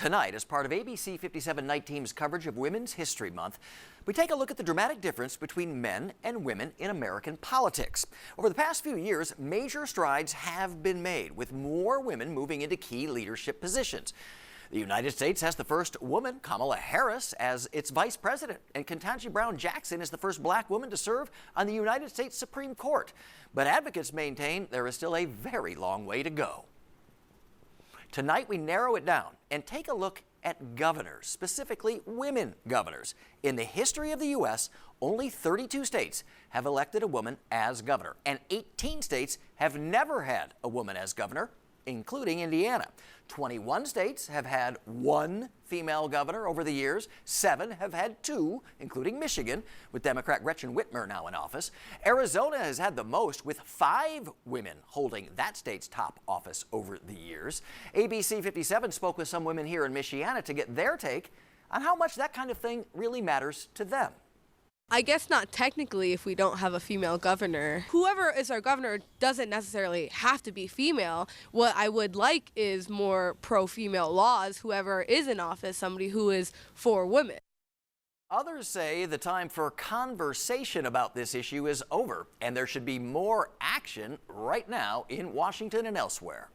Tonight, as part of ABC 57 Night Team's coverage of Women's History Month, we take a look at the dramatic difference between men and women in American politics. Over the past few years, major strides have been made, with more women moving into key leadership positions. The United States has the first woman, Kamala Harris, as its vice president, and Ketanji Brown Jackson is the first black woman to serve on the United States Supreme Court. But advocates maintain there is still a very long way to go. Tonight, we narrow it down and take a look at governors, specifically women governors. In the history of the U.S., only 32 states have elected a woman as governor, and 18 states have never had a woman as governor, including Indiana. 21 states have had one female governor over the years. 7 have had 2, including Michigan, with Democrat Gretchen Whitmer now in office. Arizona has had the most, with 5 women holding that state's top office over the years. ABC 57 spoke with some women here in Michiana to get their take on how much that kind of thing really matters to them. I guess not technically if we don't have a female governor. Whoever is our governor doesn't necessarily have to be female. What I would like is more pro-female laws. Whoever is in office, somebody who is for women. Others say the time for conversation about this issue is over, and there should be more action right now in Washington and elsewhere.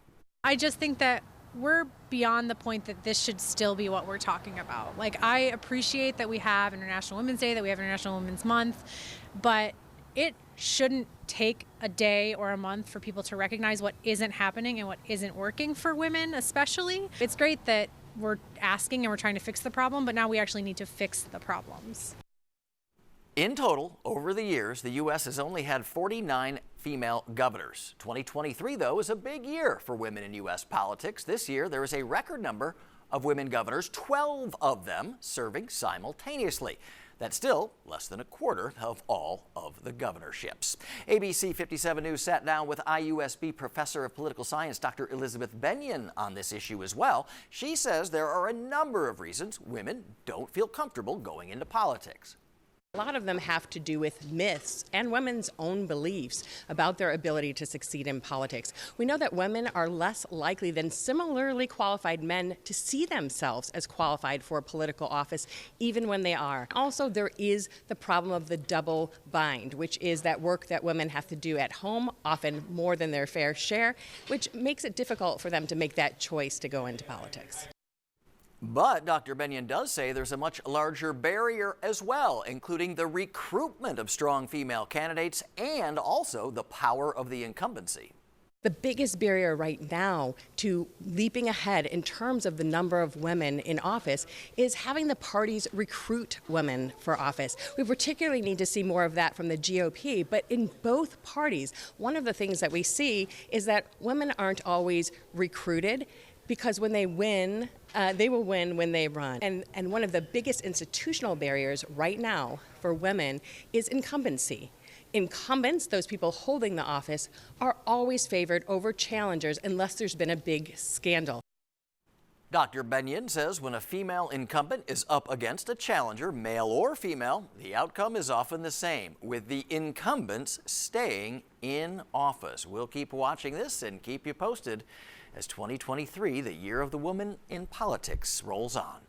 I just think that we're beyond the point that this should still be what we're talking about. Like, I appreciate that we have International Women's Day, that we have International Women's Month, but it shouldn't take a day or a month for people to recognize what isn't happening and what isn't working for women especially. It's great that we're asking and we're trying to fix the problem, but now we actually need to fix the problems. In total, over the years, the U.S. has only had 49 female governors. 2023, though, is a big year for women in U.S. politics. This year, there is a record number of women governors, 12 of them serving simultaneously. That's still less than a quarter of all of the governorships. ABC 57 News sat down with IUSB professor of political science, Dr. Elizabeth Bennion, on this issue as well. She says there are a number of reasons women don't feel comfortable going into politics. A lot of them have to do with myths and women's own beliefs about their ability to succeed in politics. We know that women are less likely than similarly qualified men to see themselves as qualified for political office, even when they are. Also, there is the problem of the double bind, which is that work that women have to do at home, often more than their fair share, which makes it difficult for them to make that choice to go into politics. But Dr. Bennion does say there's a much larger barrier as well, including the recruitment of strong female candidates and also the power of the incumbency. The biggest barrier right now to leaping ahead in terms of the number of women in office is having the parties recruit women for office. We particularly need to see more of that from the GOP, but in both parties, one of the things that we see is that women aren't always recruited, because when they win, they will win when they run. And one of the biggest institutional barriers right now for women is incumbency. Incumbents, those people holding the office, are always favored over challengers unless there's been a big scandal. Dr. Bennion says when a female incumbent is up against a challenger, male or female, the outcome is often the same, with the incumbents staying in office. We'll keep watching this and keep you posted as 2023, the year of the woman in politics, rolls on.